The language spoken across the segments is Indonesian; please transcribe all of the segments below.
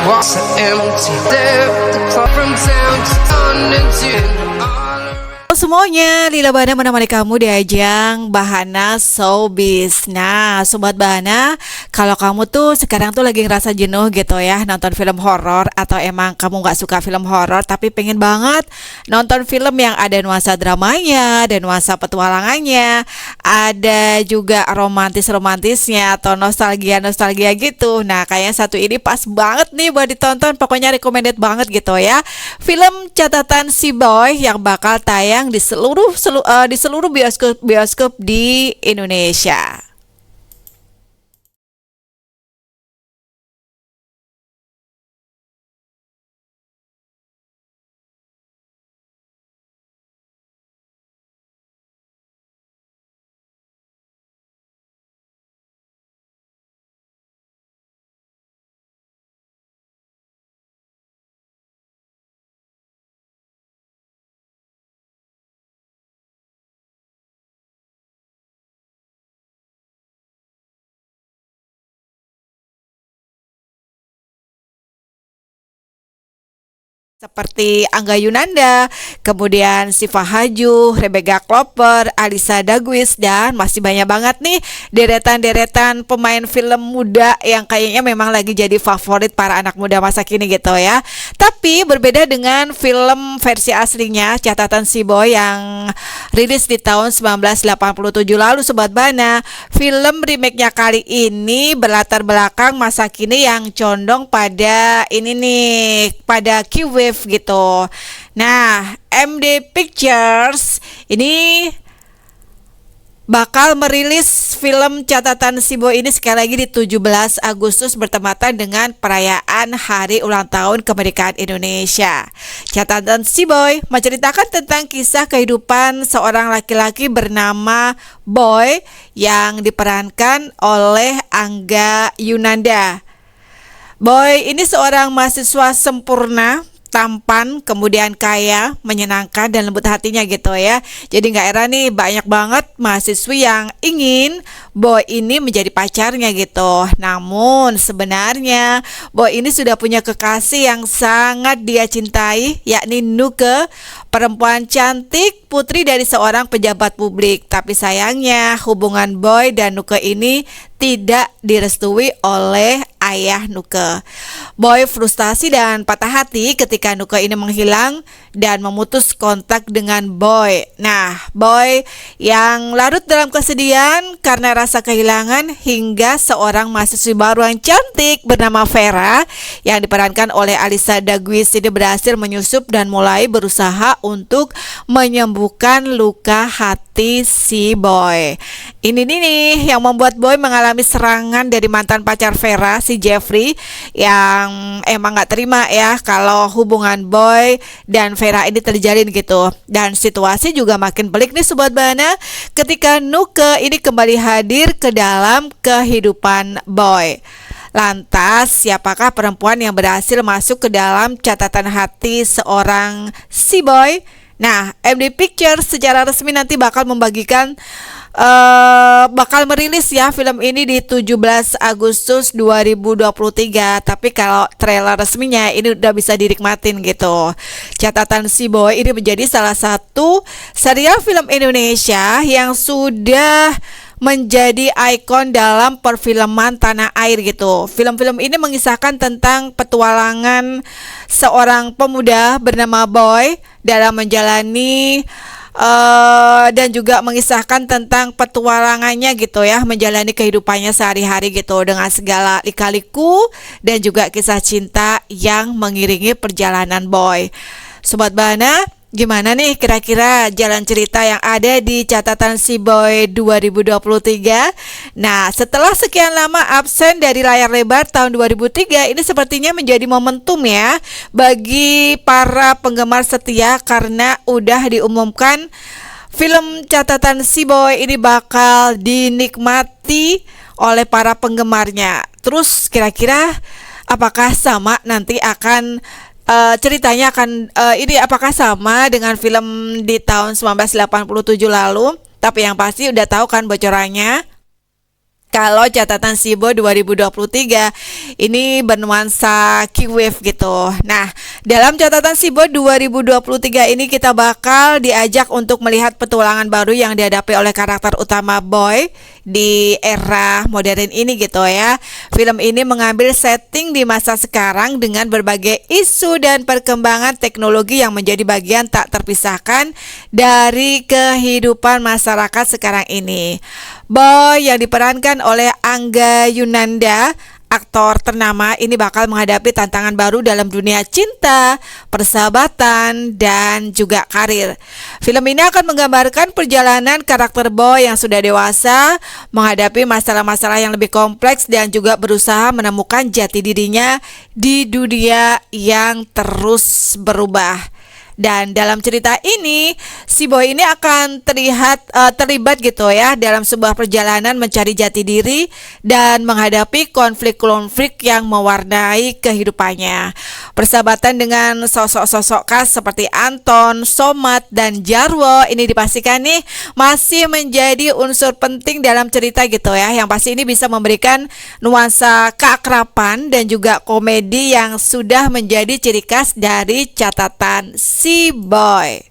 walls are empty. Left the club from town, just unintentional. Semuanya, Lila Bahana menemani kamu di ajang Bahana Showbiz. Nah, Sobat Bahana, kalau kamu tuh sekarang tuh lagi ngerasa jenuh gitu ya nonton film horor, atau emang kamu gak suka film horor tapi pengen banget nonton film yang ada nuansa dramanya, ada nuansa petualangannya, ada juga romantis-romantisnya atau nostalgia-nostalgia gitu. Nah, kayaknya satu ini pas banget nih buat ditonton, pokoknya recommended banget gitu ya. Film Catatan Si Boy yang bakal tayang di seluruh bioskop di Indonesia. Seperti Angga Yunanda, kemudian Siva Haju, Rebecca Clover, Alisa Dagwis, dan masih banyak banget nih deretan-deretan pemain film muda yang kayaknya memang lagi jadi favorit para anak muda masa kini gitu ya. Tapi berbeda dengan film versi aslinya Catatan Si Boy yang rilis di tahun 1987 lalu, Sobat Bana. Film remake-nya kali ini berlatar belakang masa kini yang condong pada ini nih, pada Q-Wave gitu. Nah, MD Pictures ini bakal merilis film Catatan Si Boy ini sekali lagi di 17 Agustus bertepatan dengan perayaan Hari Ulang Tahun Kemerdekaan Indonesia. Catatan Si Boy menceritakan tentang kisah kehidupan seorang laki-laki bernama Boy yang diperankan oleh Angga Yunanda. Boy ini seorang mahasiswa sempurna, tampan, kemudian kaya, menyenangkan dan lembut hatinya gitu ya. Jadi gak heran nih banyak banget mahasiswi yang ingin Boy ini menjadi pacarnya gitu. Namun sebenarnya Boy ini sudah punya kekasih yang sangat dia cintai, yakni Nuke, perempuan cantik, putri dari seorang pejabat publik. Tapi sayangnya hubungan Boy dan Nuke ini tidak direstui oleh ayah Nuke. Boy frustasi dan patah hati ketika Nuke ini menghilang dan memutus kontak dengan Boy. Nah, Boy yang larut dalam kesedihan karena rasa kehilangan hingga seorang mahasiswi baru yang cantik bernama Vera yang diperankan oleh Alisa Dagwis ini berhasil menyusup dan mulai berusaha untuk menyembuhkan luka hati si Boy. Ini nih yang membuat Boy mengalami serangan dari mantan pacar Vera, si Jeffrey, yang emang gak terima ya kalau hubungan Boy dan Vera ini terjalin gitu. Dan situasi juga makin pelik nih Sobat Bana ketika Nuke ini kembali hadir ke dalam kehidupan Boy. Lantas, siapakah perempuan yang berhasil masuk ke dalam catatan hati seorang si Boy? Nah, MD Pictures secara resmi nanti bakal merilis ya film ini di 17 Agustus 2023. Tapi kalau trailer resminya ini udah bisa dinikmatin gitu. Catatan Si Boy ini menjadi salah satu serial film Indonesia yang sudah menjadi ikon dalam perfilman tanah air gitu. Film-film ini mengisahkan tentang petualangan seorang pemuda bernama Boy dalam menjalani dan juga mengisahkan tentang petualangannya gitu ya, menjalani kehidupannya sehari-hari gitu dengan segala lika-liku dan juga kisah cinta yang mengiringi perjalanan Boy. Sobat Bana, gimana nih kira-kira jalan cerita yang ada di Catatan Si Boy 2023? Nah, setelah sekian lama absen dari layar lebar tahun 2003, ini sepertinya menjadi momentum ya bagi para penggemar setia karena udah diumumkan film Catatan Si Boy ini bakal dinikmati oleh para penggemarnya. Terus kira-kira apakah sama nanti akan ceritanya akan ini apakah sama dengan film di tahun 1987 lalu? Tapi yang pasti udah tahu kan bocorannya. Kalau catatan SIBO 2023 ini bernuansa Q-Wave gitu. Nah, dalam catatan SIBO 2023 ini kita bakal diajak untuk melihat petualangan baru yang dihadapi oleh karakter utama Boy di era modern ini gitu ya. Film ini mengambil setting di masa sekarang dengan berbagai isu dan perkembangan teknologi yang menjadi bagian tak terpisahkan dari kehidupan masyarakat sekarang ini. Boy yang diperankan oleh Angga Yunanda, aktor ternama ini bakal menghadapi tantangan baru dalam dunia cinta, persahabatan, dan juga karir. Film ini akan menggambarkan perjalanan karakter Boy yang sudah dewasa menghadapi masalah-masalah yang lebih kompleks dan juga berusaha menemukan jati dirinya di dunia yang terus berubah. Dan dalam cerita ini, si Boy ini akan terlibat gitu ya dalam sebuah perjalanan mencari jati diri dan menghadapi konflik-konflik yang mewarnai kehidupannya. Persahabatan dengan sosok-sosok khas seperti Anton, Somat, dan Jarwo ini dipastikan nih masih menjadi unsur penting dalam cerita gitu ya. Yang pasti ini bisa memberikan nuansa keakraban dan juga komedi yang sudah menjadi ciri khas dari catatan si Boy.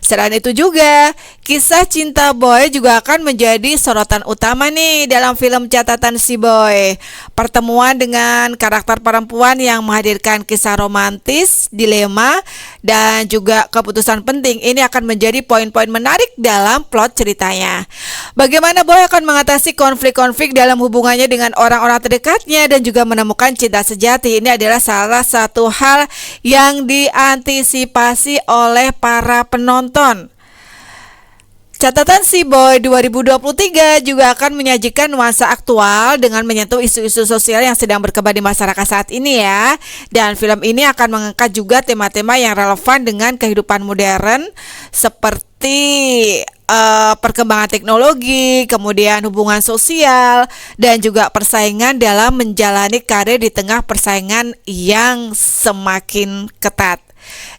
Selain itu juga, kisah cinta Boy juga akan menjadi sorotan utama nih dalam film catatan si Boy. Pertemuan dengan karakter perempuan yang menghadirkan kisah romantis, dilema, dan juga keputusan penting ini akan menjadi poin-poin menarik dalam plot ceritanya. Bagaimana Boy akan mengatasi konflik-konflik dalam hubungannya dengan orang-orang terdekatnya dan juga menemukan cinta sejati. Ini adalah salah satu hal yang diantisipasi oleh para penonton. Catatan si Boy 2023 juga akan menyajikan nuansa aktual dengan menyentuh isu-isu sosial yang sedang berkembang di masyarakat saat ini ya. Dan film ini akan mengangkat juga tema-tema yang relevan dengan kehidupan modern seperti perkembangan teknologi, kemudian hubungan sosial, dan juga persaingan dalam menjalani karir di tengah persaingan yang semakin ketat.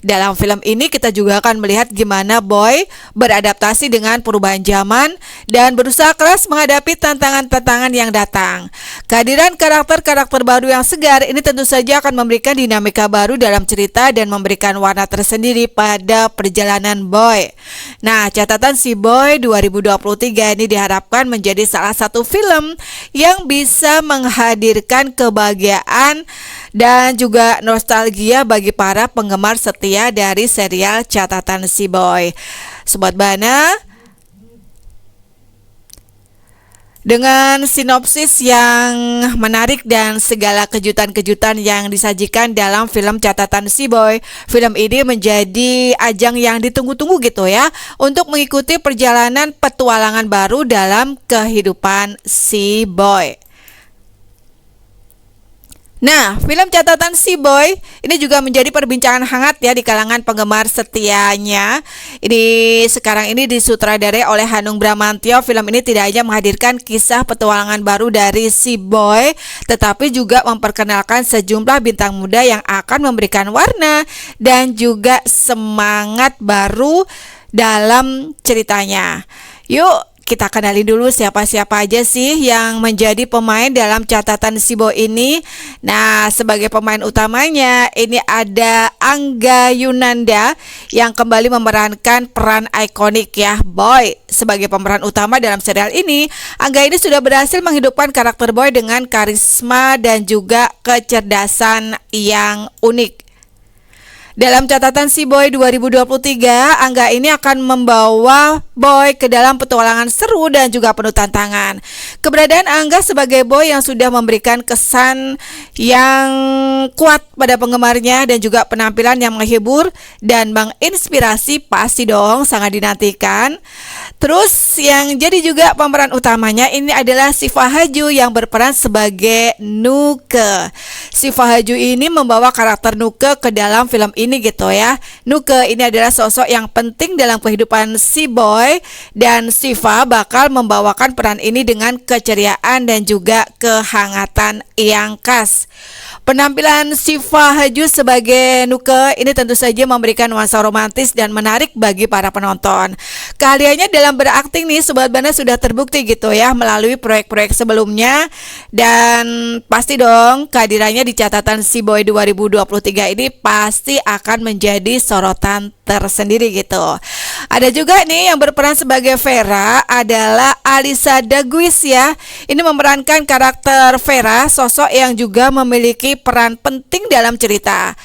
Dalam film ini kita juga akan melihat gimana Boy beradaptasi dengan perubahan zaman dan berusaha keras menghadapi tantangan-tantangan yang datang. Kehadiran karakter-karakter baru yang segar ini tentu saja akan memberikan dinamika baru dalam cerita dan memberikan warna tersendiri pada perjalanan Boy. Nah, catatan si Boy 2023 ini diharapkan menjadi salah satu film yang bisa menghadirkan kebahagiaan dan juga nostalgia bagi para penggemar setia dari serial catatan si Boy. Sobat Bana, dengan sinopsis yang menarik dan segala kejutan-kejutan yang disajikan dalam film catatan si Boy, film ini menjadi ajang yang ditunggu-tunggu gitu ya untuk mengikuti perjalanan petualangan baru dalam kehidupan si Boy. Nah, film catatan si Boy ini juga menjadi perbincangan hangat ya di kalangan penggemar setianya. Ini sekarang ini disutradarai oleh Hanung Bramantyo. Film ini tidak hanya menghadirkan kisah petualangan baru dari si Boy, tetapi juga memperkenalkan sejumlah bintang muda yang akan memberikan warna dan juga semangat baru dalam ceritanya. Yuk kita kenali dulu siapa-siapa aja sih yang menjadi pemain dalam catatan si Boy ini. Nah, sebagai pemain utamanya ini ada Angga Yunanda yang kembali memerankan peran ikonik ya Boy. Sebagai pemeran utama dalam serial ini, Angga ini sudah berhasil menghidupkan karakter Boy dengan karisma dan juga kecerdasan yang unik. Dalam catatan si Boy 2023, Angga ini akan membawa Boy ke dalam petualangan seru dan juga penuh tantangan. Keberadaan Angga sebagai Boy yang sudah memberikan kesan yang kuat pada penggemarnya dan juga penampilan yang menghibur dan menginspirasi pasti dong sangat dinantikan. Terus yang jadi juga pemeran utamanya ini adalah Syifa Haju yang berperan sebagai Nuke. Syifa Haju ini membawa karakter Nuke ke dalam film ini ini gitu ya. Nuke ini adalah sosok yang penting dalam kehidupan si Boy, dan Siva bakal membawakan peran ini dengan keceriaan dan juga kehangatan yang khas. Penampilan Siva Haju sebagai Nuke ini tentu saja memberikan nuansa romantis dan menarik bagi para penonton. Keahliannya dalam berakting nih Sobat Bana sudah terbukti gitu ya melalui proyek-proyek sebelumnya, dan pasti dong kehadirannya di catatan Si Boy 2023 ini pasti akan menjadi sorotan tersendiri gitu. Ada juga nih yang berperan sebagai Vera adalah Alisa Daguis ya. Ini memerankan karakter Vera, sosok yang juga memiliki peran penting dalam cerita.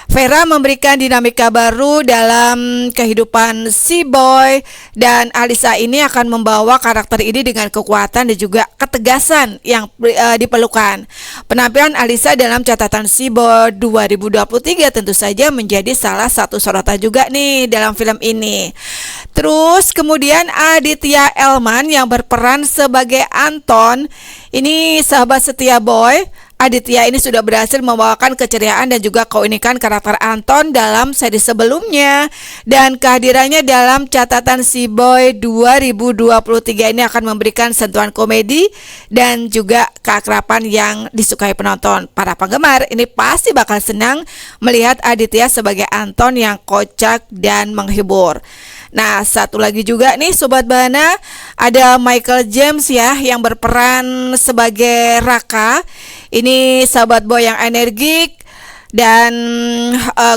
Vera memberikan dinamika baru dalam kehidupan si Boy, dan Alisa ini akan membawa karakter ini dengan kekuatan dan juga ketegasan yang diperlukan. Penampilan Alisa dalam catatan si Boy 2023 tentu saja menjadi salah satu sorotan juga nih dalam film ini. Terus kemudian Aditya Elman yang berperan sebagai Anton, ini sahabat setia Boy. Aditya ini sudah berhasil membawakan keceriaan dan juga keunikan karakter Anton dalam seri sebelumnya, dan kehadirannya dalam catatan Si Boy 2023 ini akan memberikan sentuhan komedi dan juga keakraban yang disukai penonton. Para penggemar ini pasti bakal senang melihat Aditya sebagai Anton yang kocak dan menghibur. Nah, satu lagi juga nih Sobat Bana, ada Michael James ya yang berperan sebagai Raka. Ini sahabat Boy yang energik, dan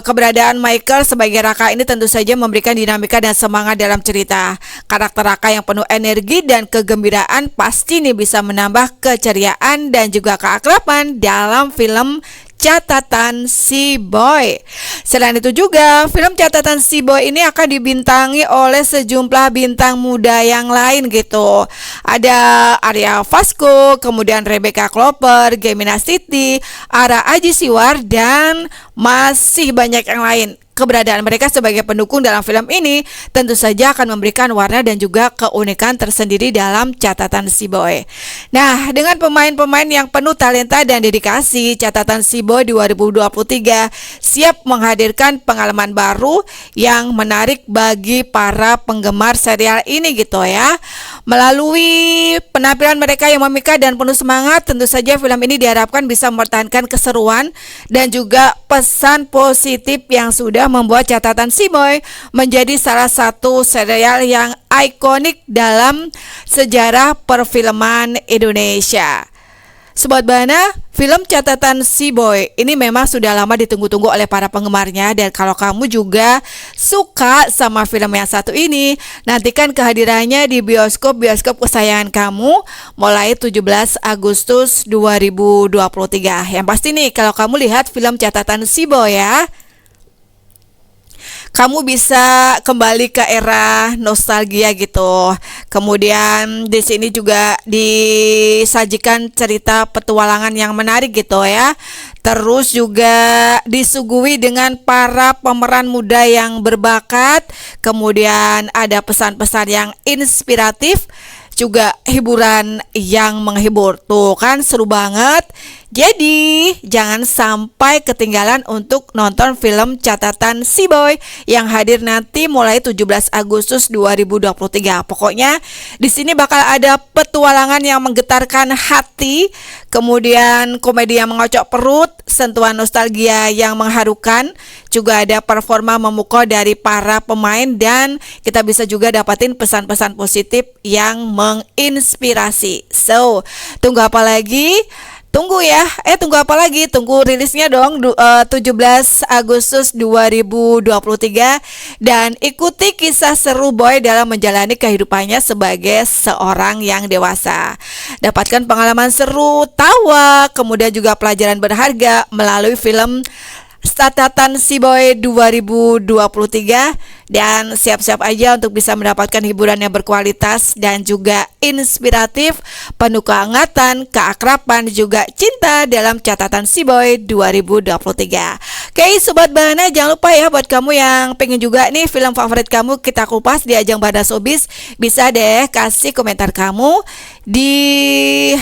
keberadaan Michael sebagai Raka ini tentu saja memberikan dinamika dan semangat dalam cerita. Karakter Raka yang penuh energi dan kegembiraan pasti nih bisa menambah keceriaan dan juga keakraban dalam film Catatan Si Boy. Selain itu juga, film Catatan Si Boy ini akan dibintangi oleh sejumlah bintang muda yang lain gitu. Ada Arya Vasco, kemudian Rebecca Clover, Gemina Siti, Ara Aji Siwar, dan masih banyak yang lain. Keberadaan mereka sebagai pendukung dalam film ini tentu saja akan memberikan warna dan juga keunikan tersendiri dalam Catatan Si Boy. Nah, dengan pemain-pemain yang penuh talenta dan dedikasi, Catatan Si Boy 2023 siap menghadirkan pengalaman baru yang menarik bagi para penggemar serial ini gitu ya. Melalui penampilan mereka yang memikat dan penuh semangat, tentu saja film ini diharapkan bisa mempertahankan keseruan dan juga pesan positif yang sudah membuat Catatan Si Boy menjadi salah satu serial yang ikonik dalam sejarah perfilman Indonesia. Sobat Bana, film Catatan Si Boy ini memang sudah lama ditunggu-tunggu oleh para penggemarnya, dan kalau kamu juga suka sama film yang satu ini, nantikan kehadirannya di bioskop-bioskop kesayangan kamu mulai 17 Agustus 2023. Yang pasti nih, kalau kamu lihat film Catatan Si Boy ya, kamu bisa kembali ke era nostalgia gitu. Kemudian di sini juga disajikan cerita petualangan yang menarik gitu ya. Terus juga disuguhi dengan para pemeran muda yang berbakat. Kemudian ada pesan-pesan yang inspiratif, juga hiburan yang menghibur. Tuh kan seru banget. Jadi jangan sampai ketinggalan untuk nonton film Catatan Si Boy yang hadir nanti mulai 17 Agustus 2023. Pokoknya di sini bakal ada petualangan yang menggetarkan hati, kemudian komedi yang mengocok perut, sentuhan nostalgia yang mengharukan, juga ada performa memukau dari para pemain, dan kita bisa juga dapatin pesan-pesan positif yang menginspirasi. So, tunggu apa lagi? Tunggu ya, tunggu apa lagi? Tunggu rilisnya dong 17 Agustus 2023, dan ikuti kisah seru Boy dalam menjalani kehidupannya sebagai seorang yang dewasa. Dapatkan pengalaman seru, tawa, kemudian juga pelajaran berharga melalui film Catatan Si Boy 2023 Dan siap-siap aja untuk bisa mendapatkan hiburan yang berkualitas dan juga inspiratif, penuh kehangatan, keakraban, juga cinta dalam catatan Si Boy 2023. Oke Sobat Bahana, jangan lupa ya buat kamu yang pengen juga nih film favorit kamu kita kupas di ajang Bahana Showbiz, bisa deh kasih komentar kamu di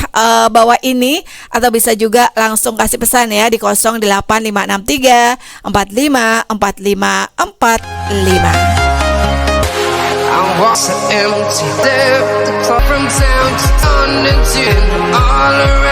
bawah ini, atau bisa juga langsung kasih pesan ya di 08563 454545. I was so empty there. The club from town just turned into all around.